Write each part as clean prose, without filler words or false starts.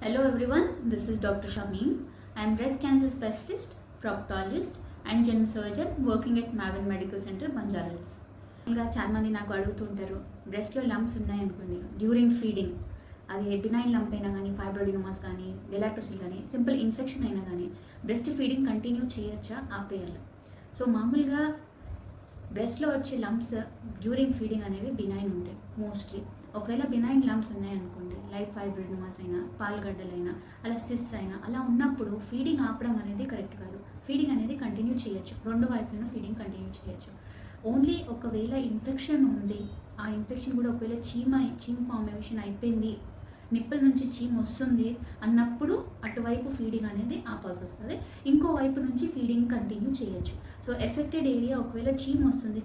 Hello everyone, this is Dr. Shamim. I am breast cancer specialist, proctologist and general surgeon working at Mavin Medical Center, Banjara Hills. ఇంకా చాలా మంది నాకు అడుగుతుంటారు, బ్రెస్ట్లో lumps ఉన్నాయనుకోండి during feeding, అది benign lump అయినా కానీ ఫైబ్రోడినోమాస్ కానీ గెలాక్టోసిల్ కానీ సింపుల్ ఇన్ఫెక్షన్ అయినా కానీ బ్రెస్ట్ ఫీడింగ్ కంటిన్యూ చేయొచ్చా ఆపేయాలి. సో మామూలుగా బ్రెస్ట్లో వచ్చే లంప్స్ డ్యూరింగ్ ఫీడింగ్ అనేవి బినైన్ ఉంటాయి మోస్ట్లీ. ఒకవేళ బినైన్ లంప్స్ ఉన్నాయనుకోండి, లైక్ ఫైబ్రోడినోమాస్ అయినా పాల్గడ్డలైనా అలా సిస్ అయినా అలా ఉన్నప్పుడు ఫీడింగ్ ఆపడం అనేది కరెక్ట్ కాదు. ఫీడింగ్ అనేది కంటిన్యూ చేయొచ్చు, రెండు వైపులను ఫీడింగ్ కంటిన్యూ చేయొచ్చు. ఓన్లీ ఒకవేళ ఇన్ఫెక్షన్ ఉంది, ఆ ఇన్ఫెక్షన్ కూడా ఒకవేళ చీమ్ ఫార్మేషన్ అయిపోయింది, నిప్పుల నుంచి చీమ్ వస్తుంది అన్నప్పుడు అటువైపు ఫీడింగ్ అనేది ఆపాల్సి వస్తుంది. ఇంకో వైపు నుంచి ఫీడింగ్ కంటిన్యూ చేయొచ్చు. సో ఎఫెక్టెడ్ ఏరియా ఒకవేళ చీమ్ వస్తుంది,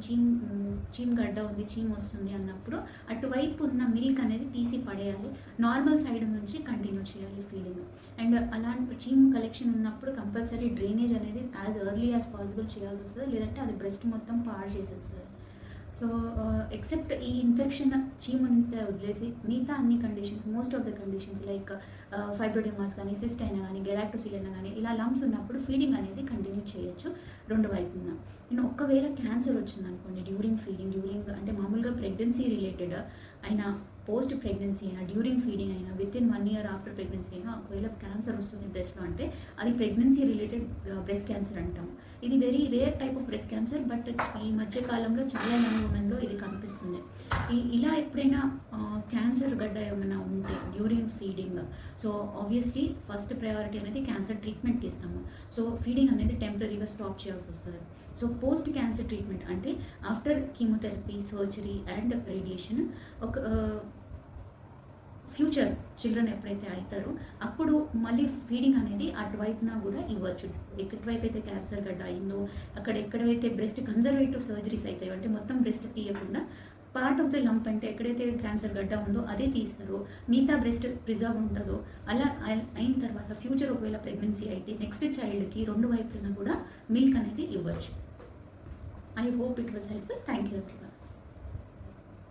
చీమ్ గడ్డ ఉంది, చీమ్ వస్తుంది అన్నప్పుడు అటువైపు ఉన్న మిల్క్ అనేది తీసి పడేయాలి, నార్మల్ సైడ్ నుంచి కంటిన్యూ చేయాలి ఫీడింగ్. అండ్ అలాంటి చీమ్ కలెక్షన్ ఉన్నప్పుడు కంపల్సరీ డ్రైనేజ్ అనేది యాజ్ ఎర్లీ యాజ్ పాసిబుల్ చేయాల్సి వస్తుంది, లేదంటే అది బ్రెస్ట్ మొత్తం పాడు చేసేస్తుంది. సో ఎక్సెప్ట్ ఈ ఇన్ఫెక్షన్ చీమ్ ఉంటే వదిలేసి మిగతా అన్ని conditions, most of the conditions like fibroadenomas కానీ సిస్ట్ అయినా కానీ గెలాక్టోసిల్ అయినా కానీ ఇలా లంప్స్ ఉన్నప్పుడు ఫీడింగ్ అనేది కంటిన్యూ చేయొచ్చు రెండు వైపున. నేను ఒకవేళ క్యాన్సర్ వచ్చిందనుకోండి డ్యూరింగ్ ఫీడింగ్ అంటే మామూలుగా ప్రెగ్నెన్సీ రిలేటెడ్ అయినా, పోస్ట్ ప్రెగ్నెన్సీ అయినా, డ్యూరింగ్ ఫీడింగ్ అయినా, with in 1 year after pregnancy అయినా ఒకవేళ క్యాన్సర్ వస్తుంది బ్రెస్ట్లో అంటే అది ప్రెగ్నెన్సీ రిలేటెడ్ బ్రెస్ట్ క్యాన్సర్ అంటాం. ఇది very rare type of breast cancer, but ఈ మధ్యకాలంలో చాలా యంగ్ ఉమెన్లో ఇది కనిపిస్తుంది. ఇలా ఎప్పుడైనా క్యాన్సర్ గడ్డ ఏమైనా ఉంటే during feeding, so obviously first priority అనేది క్యాన్సర్ ట్రీట్మెంట్కి ఇస్తాము. సో ఫీడింగ్ అనేది టెంపరీగా స్టాప్ చేయాల్సి వస్తుంది. సో పోస్ట్ క్యాన్సర్ ట్రీట్మెంట్ అంటే after chemotherapy, surgery and radiation ఒక ఫ్యూచర్ చిల్డ్రన్ ఎప్పుడైతే అవుతారో అప్పుడు మళ్ళీ ఫీడింగ్ అనేది అటువైపున కూడా ఇవ్వచ్చు. ఎక్కడివైపు అయితే క్యాన్సర్ గడ్డ అయిందో అక్కడ ఎక్కడైతే బ్రెస్ట్ కన్జర్వేటివ్ సర్జరీస్ అవుతాయో అంటే మొత్తం బ్రెస్ట్ తీయకుండా పార్ట్ ఆఫ్ ద లంప్ అంటే ఎక్కడైతే క్యాన్సర్ గడ్డ ఉందో అదే తీస్తారో, మిగతా బ్రెస్ట్ ప్రిజర్వ్ ఉంటుందో అలా అయిన తర్వాత ఫ్యూచర్ ఒకవేళ ప్రెగ్నెన్సీ అయితే నెక్స్ట్ చైల్డ్కి రెండు వైపున కూడా మిల్క్ అనేది ఇవ్వచ్చు. I hope it was helpful. Thank you.